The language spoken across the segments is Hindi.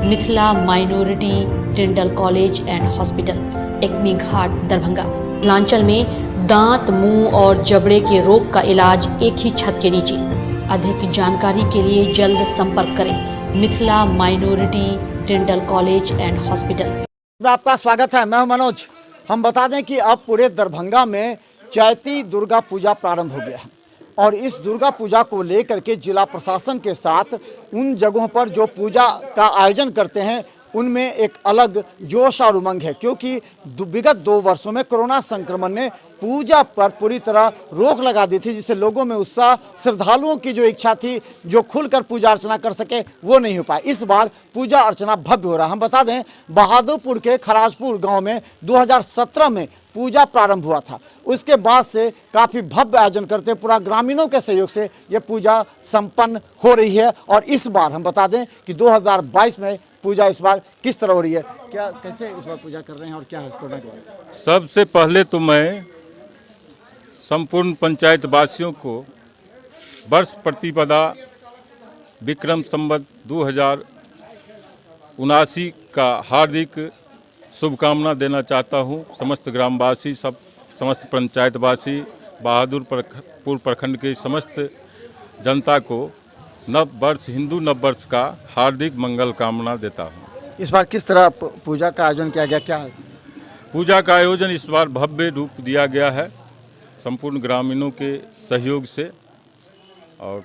Mithila minority dental college and hospital, Ekmi Ghat, Darbhanga. Mithilanchal में दांत, मुंह और जबड़े के रोग का इलाज एक ही छत के नीचे। अधिक जानकारी के लिए जल्द संपर्क करें Mithila minority dental college and hospital. आपका स्वागत है, मैं हूं मनोज। हम बता दें कि अब पूरे दरभंगा में चैती दुर्गा पूजा प्रारंभ हो गया है और इस दुर्गा पूजा को लेकर के जिला प्रशासन के साथ उन जगहों पर जो पूजा का आयोजन करते हैं उनमें एक अलग जोश और उमंग है, क्योंकि विगत 2 वर्षों में कोरोना संक्रमण ने पूजा पर पूरी तरह रोक लगा दी थी, जिससे लोगों में उत्साह, श्रद्धालुओं की जो इच्छा थी जो खुलकर पूजा अर्चना कर सके वो नहीं हो पाया। इस बार पूजा अर्चना भव्य हो रहा है। हम बता दें, बहादुरपुर के खराजपुर गांव में 2017 में पूजा प्रारंभ हुआ था। उसके बाद से काफ़ी भव्य आयोजन करते पूरा ग्रामीणों के सहयोग से ये पूजा संपन्न हो रही है। और इस बार हम बता दें कि 2022 में पूजा इस बार किस तरह हो रही है, क्या कैसे इस बार पूजा कर रहे हैं और क्या है कोरोना के बारे? सबसे पहले तो मैं संपूर्ण पंचायत वासियों को वर्ष प्रतिपदा विक्रम संवत 2079 का हार्दिक शुभकामना देना चाहता हूं। समस्त ग्रामवासी, समस्त पंचायतवासी, बहादुरपुर प्रखंड के समस्त जनता को नव वर्ष, हिंदू नव वर्ष का हार्दिक मंगल कामना देता हूं। इस बार किस तरह पूजा का आयोजन किया गया, क्या है? पूजा का आयोजन इस बार भव्य रूप दिया गया है संपूर्ण ग्रामीणों के सहयोग से। और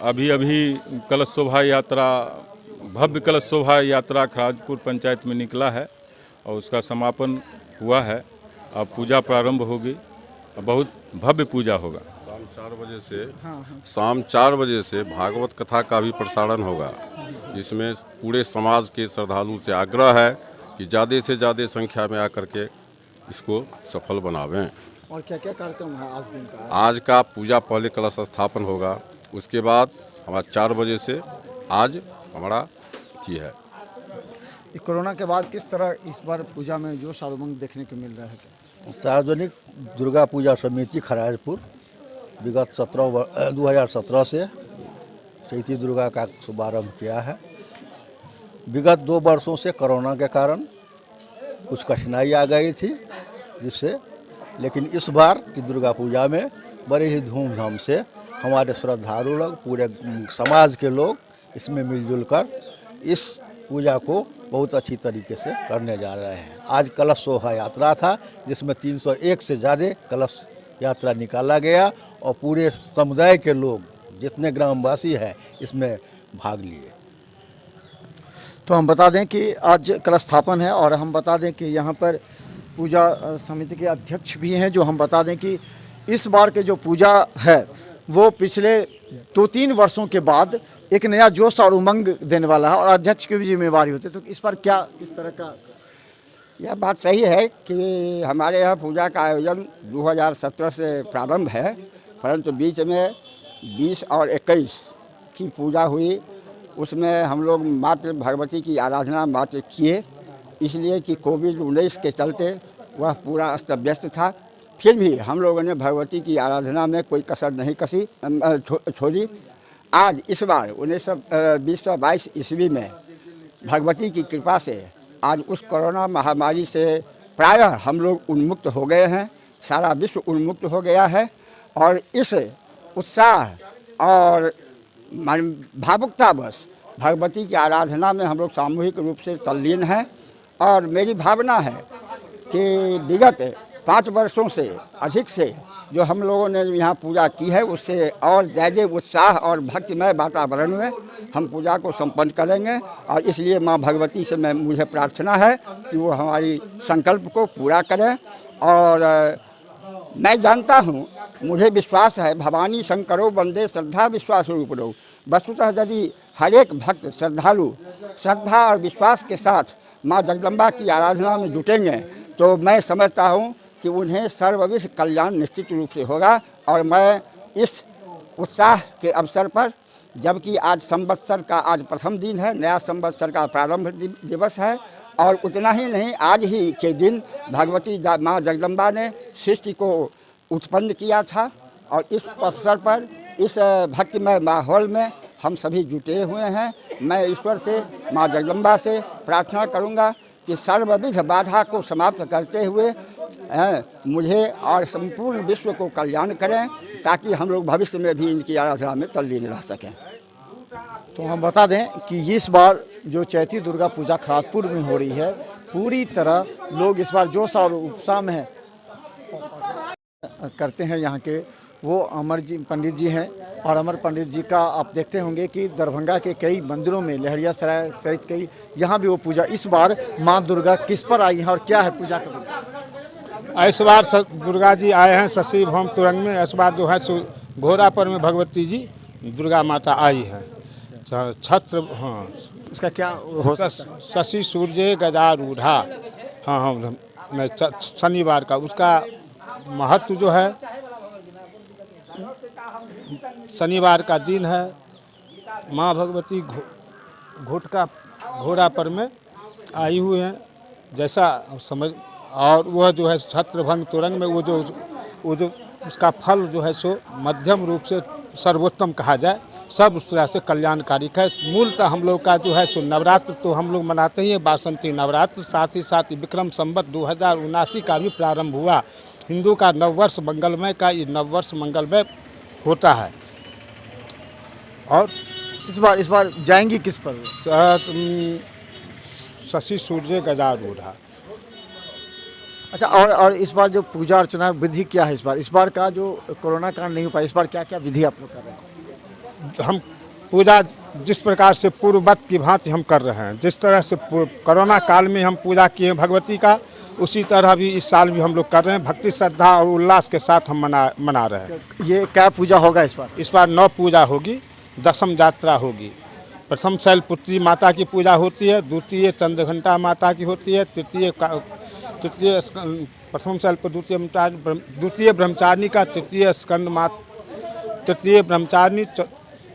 अभी कलश शोभा यात्रा, भव्य कलश शोभा यात्रा खराजपुर पंचायत में निकला है और उसका समापन हुआ है। अब पूजा प्रारंभ होगी, बहुत भव्य पूजा होगा। शाम 4 बजे से भागवत कथा का भी प्रसारण होगा। इसमें पूरे समाज के श्रद्धालु से आग्रह है कि ज़्यादा से ज़्यादा संख्या में आकर के इसको सफल बनावें। और क्या क्या कार्यक्रम है आज दिन का? आज का पूजा पहले कलश स्थापन होगा, उसके बाद हमारा 4 बजे से आज हमारा ये है। कोरोना के बाद किस तरह इस बार पूजा में जोश और उमंग देखने को मिल रहा है? सार्वजनिक दुर्गा पूजा समिति खराजपुर विगत 2017 से चैती दुर्गा का शुभारंभ किया है। विगत 2 वर्षों से कोरोना के कारण कुछ कठिनाई आ गई थी जिससे, लेकिन इस बार की दुर्गा पूजा में बड़े ही धूमधाम से हमारे श्रद्धालु लोग, पूरे समाज के लोग इसमें मिलजुल कर इस पूजा को बहुत अच्छी तरीके से करने जा रहे हैं। आज कलश शोभा यात्रा था जिसमें 301 से ज़्यादा कलश यात्रा निकाला गया और पूरे समुदाय के लोग, जितने ग्रामवासी हैं, इसमें भाग लिए। तो हम बता दें कि आज कलश स्थापन है और हम बता दें कि यहाँ पर पूजा समिति के अध्यक्ष भी हैं, जो हम बता दें कि इस बार के जो पूजा है वो पिछले 2-3 वर्षों के बाद एक नया जोश और उमंग देने वाला है और अध्यक्ष की भी जिम्मेवारी होती है। तो इस बार क्या किस तरह का? यह बात सही है कि हमारे यहाँ पूजा का आयोजन 2017 से प्रारंभ है, परंतु बीच में 20 और 21 की पूजा हुई। उसमें हम लोग मात्र भगवती की आराधना मात्र किए, इसलिए कि कोविड-19 के चलते वह पूरा अस्त व्यस्त था। फिर भी हम लोगों ने भगवती की आराधना में कोई कसर नहीं छोड़ी। आज इस बार 2022 ईस्वी में भगवती की कृपा से आज उस कोरोना महामारी से प्रायः हम लोग उन्मुक्त हो गए हैं, सारा विश्व उन्मुक्त हो गया है। और इस उत्साह और भावुकतावश भगवती की आराधना में हम लोग सामूहिक रूप से तल्लीन हैं। और मेरी भावना है कि विगत 5 वर्षों से अधिक से जो हम लोगों ने यहाँ पूजा की है, उससे और ज़्यादा उत्साह और भक्तिमय वातावरण में हम पूजा को संपन्न करेंगे। और इसलिए माँ भगवती से मुझे प्रार्थना है कि वो हमारी संकल्प को पूरा करें। और मैं जानता हूँ, मुझे विश्वास है, भवानी शंकरो वंदे श्रद्धा विश्वास रूपरो। वस्तुतः यदि हर एक भक्त श्रद्धालु श्रद्धा और विश्वास के साथ माँ जगदम्बा की आराधना में जुटेंगे तो मैं समझता हूँ कि उन्हें सर्वविध कल्याण निश्चित रूप से होगा। और मैं इस उत्साह के अवसर पर, जबकि आज संवत्सर का आज प्रथम दिन है, नया संवत्सर का प्रारंभ दिवस है, और उतना ही नहीं, आज ही के दिन भगवती माँ जगदम्बा ने सृष्टि को उत्पन्न किया था। और इस अवसर पर, इस भक्तिमय माहौल में हम सभी जुटे हुए हैं मैं ईश्वर से, माँ जगदम्बा से प्रार्थना करूँगा कि सर्वविध बाधा को समाप्त करते हुए मुझे और संपूर्ण विश्व को कल्याण करें, ताकि हम लोग भविष्य में भी इनकी आराधना में तल्लीन रह सकें। तो हम बता दें कि इस बार जो चैती दुर्गा पूजा खराजपुर में हो रही है, पूरी तरह लोग इस बार जोश और उत्साह में करते हैं। यहाँ के वो अमर जी पंडित जी हैं, और अमर पंडित जी का आप देखते होंगे कि दरभंगा के कई मंदिरों में, लहरिया सराय सहित कई, यहाँ भी वो पूजा। इस बार माँ दुर्गा किस पर आई हैं और क्या है पूजा का? इस बार दुर्गा जी आए हैं शशि भौम तुरंग में। इस बार जो है घोड़ापर में भगवती जी दुर्गा माता आई है। छत्र, हाँ, उसका क्या हो? शशि सूर्य गजारूढ़ा, हाँ हाँ, मैं शनिवार का उसका महत्व जो है, शनिवार का दिन है। माँ भगवती घोड़ापर में आई हुई हैं जैसा समझ, और वह जो है छत्रभंग तुरंग में वो जो उसका फल जो है सो मध्यम रूप से सर्वोत्तम कहा जाए, सब उस तरह से कल्याणकारी है। मूलतः हम लोग का जो है सो नवरात्र तो हम लोग मनाते ही हैं, बासंती नवरात्र, साथ ही साथ विक्रम संवत 2079 का भी प्रारंभ हुआ। हिंदू का नववर्ष मंगलमय का ये नववर्ष मंगलमय होता है। और इस बार जाएंगी किस पर? शशि सूर्य गजारूढ़ा। अच्छा, और इस बार जो पूजा अर्चना विधि क्या है? इस बार का जो कोरोना काल नहीं हो पाया, इस बार क्या क्या विधि आप लोग कर रहे हैं? हम पूजा जिस प्रकार से पूर्ववत की भांति हम कर रहे हैं, जिस तरह से कोरोना काल में हम पूजा किए भगवती का, उसी तरह भी इस साल भी हम लोग कर रहे हैं। भक्ति श्रद्धा और उल्लास के साथ हम मना रहे हैं। ये क्या पूजा होगा इस बार? इस बार 9 पूजा होगी, दशम यात्रा होगी। प्रथम शैलपुत्री माता की पूजा होती है, द्वितीय चंद्रघंटा माता की होती है, तृतीय प्रथम शैलपुत्री, द्वितीय ब्रह्मचारिणी का, तृतीय स्कंद माता, तृतीय ब्रह्मचारिणी,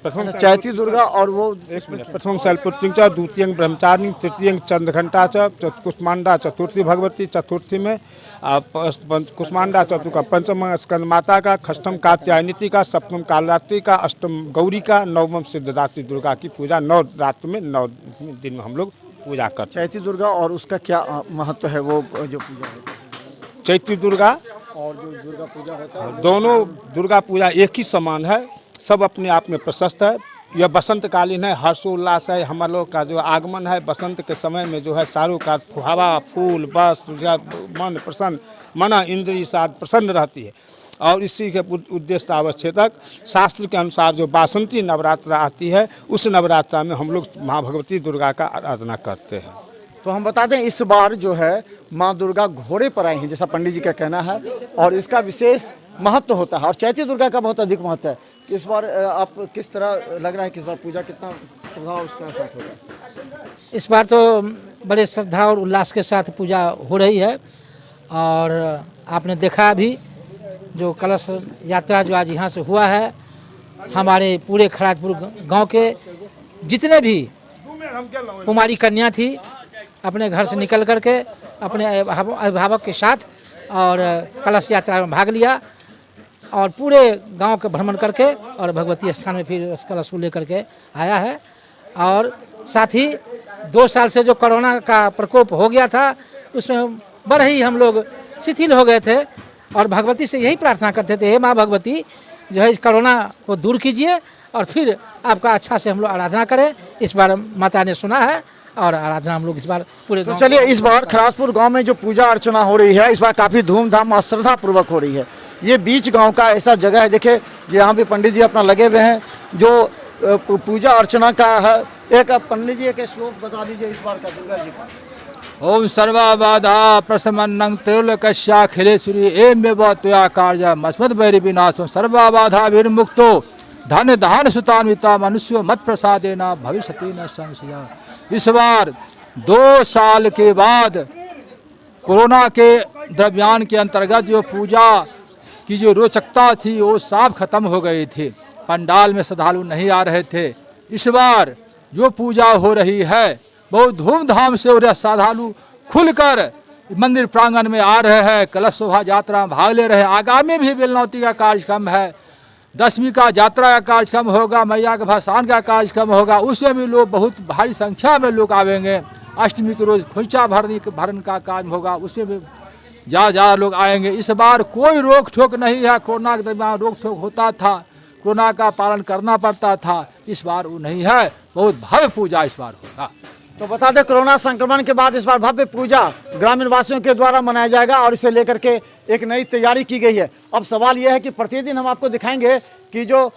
प्रथम चैती दुर्गा और वो प्रथम शैलपुत्री च, द्वितीय ब्रह्मचारिणी, तृतीय चंद्रघंटा च, कुष्मांडा चतुर्थी भगवती, चतुर्थी में कुष्मांडा चतुर्थ का, पंचम स्कंद माता का, षष्ठम कात्यायनी का, सप्तम कालरात्रि का, अष्टम गौरी का, नवम सिद्धरात्रि दुर्गा की पूजा 9 रात में 9 दिन में हम लोग पूजा करते हैं। चैती दुर्गा और उसका क्या महत्व है, वो जो पूजा है? चैती दुर्गा और जो दुर्गा पूजा होता है, दोनों दुर्गा पूजा एक ही समान है, सब अपने आप में प्रशस्त है। यह बसंतकालीन है, हर्षोल्लास है। हम लोग का जो आगमन है बसंत के समय में जो है चारों का हवा, फूल, बस, मन प्रसन्न, मना इंद्रिय साथ प्रसन्न रहती है। और इसी के उद्देश्य आवश्यक शास्त्र के अनुसार जो बासंती नवरात्रा आती है, उस नवरात्रा में हम लोग माँ भगवती दुर्गा का आराधना करते हैं। तो हम बता दें इस बार जो है माँ दुर्गा घोड़े पर आई हैं, जैसा पंडित जी का कहना है, और इसका विशेष महत्व होता है। और चैती दुर्गा का बहुत अधिक महत्व है। इस बार आप किस तरह लग रहा है कि इस बार पूजा कितना श्रद्धा और उसके साथ होगा? इस बार तो बड़े श्रद्धा और उल्लास के साथ पूजा हो रही है। और आपने देखा भी जो कलश यात्रा जो आज यहाँ से हुआ है, हमारे पूरे खराजपुर गांव के जितने भी कुमारी कन्या थी, अपने घर से निकल करके अपने अभिभावक के साथ और कलश यात्रा में भाग लिया, और पूरे गांव के भ्रमण करके और भगवती स्थान में फिर उस कलश को लेकर के आया है। और साथ ही 2 साल से जो कोरोना का प्रकोप हो गया था, उसमें बड़े ही हम लोग शिथिल हो गए थे, और भगवती से यही प्रार्थना करते थे, हे माँ भगवती जो है इस कोरोना को दूर कीजिए और फिर आपका अच्छा से हम लोग आराधना करें। इस बार माता ने सुना है और आराधना हम लोग इस बार पूरे तो चलिए, इस बार खराजपुर गांव में जो पूजा अर्चना हो रही है, इस बार काफ़ी धूमधाम और श्रद्धा पूर्वक हो रही है। ये बीच गांव का ऐसा जगह है, देखिए यहाँ भी पंडित जी अपना लगे हुए हैं जो पूजा अर्चना का है। एक पंडित जी एक श्लोक बता दीजिए इस बार का दुर्गा जी का। ओम सर्वबाधा प्रशमन्नं त्रिलोकस्याखिलेश्वरी एमेव त्वया कार्यम् अस्मद्वैरि विनाशो सर्वबाधाभिर्मुक्तो धन धान सुतान्विता मनुष्यो मत प्रसादेन भविष्यति न संशयः। इस बार 2 साल के बाद कोरोना के द्रव्यान के अंतर्गत जो पूजा की जो रोचकता थी वो साफ खत्म हो गई थी। पंडाल में श्रद्धालु नहीं आ रहे थे। इस बार जो पूजा हो रही है बहुत धूमधाम से, और श्रद्धालु खुलकर मंदिर प्रांगण में आ रहे हैं, कलश शोभा यात्रा में भाग ले रहे हैं। आगामी भी बेलनौती का कार्यक्रम है, दसवीं का यात्रा का कार्यक्रम होगा, मैया के भसान का कार्यक्रम होगा, उसमें भी लोग बहुत भारी संख्या में लोग आवेंगे। अष्टमी के रोज खोइचा भरन का काम होगा, उसमें भी ज़्यादा लोग आएंगे। इस बार कोई रोक ठोक नहीं है। कोरोना के दरमियान रोक ठोक होता था, कोरोना का पालन करना पड़ता था, इस बार वो नहीं है। बहुत भव्य पूजा इस बार होगा। तो बता दें, कोरोना संक्रमण के बाद इस बार भव्य पूजा ग्रामीण वासियों के द्वारा मनाया जाएगा और इसे लेकर के एक नई तैयारी की गई है। अब सवाल यह है कि प्रतिदिन हम आपको दिखाएंगे कि जो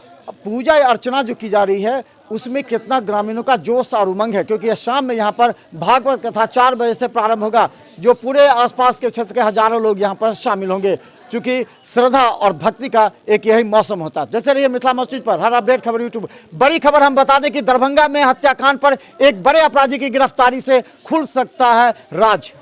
पूजा अर्चना जो की जा रही है उसमें कितना ग्रामीणों का जोश और उमंग है, क्योंकि शाम में यहाँ पर भागवत कथा 4 बजे से प्रारंभ होगा, जो पूरे आसपास के क्षेत्र के हजारों लोग यहाँ पर शामिल होंगे, क्योंकि श्रद्धा और भक्ति का एक यही मौसम होता है। देखते रहिए मिथिला मस्जिद पर हर अपडेट खबर यूट्यूब। बड़ी खबर हम बता दें कि दरभंगा में हत्याकांड पर एक बड़े अपराधी की गिरफ्तारी से खुल सकता है राज।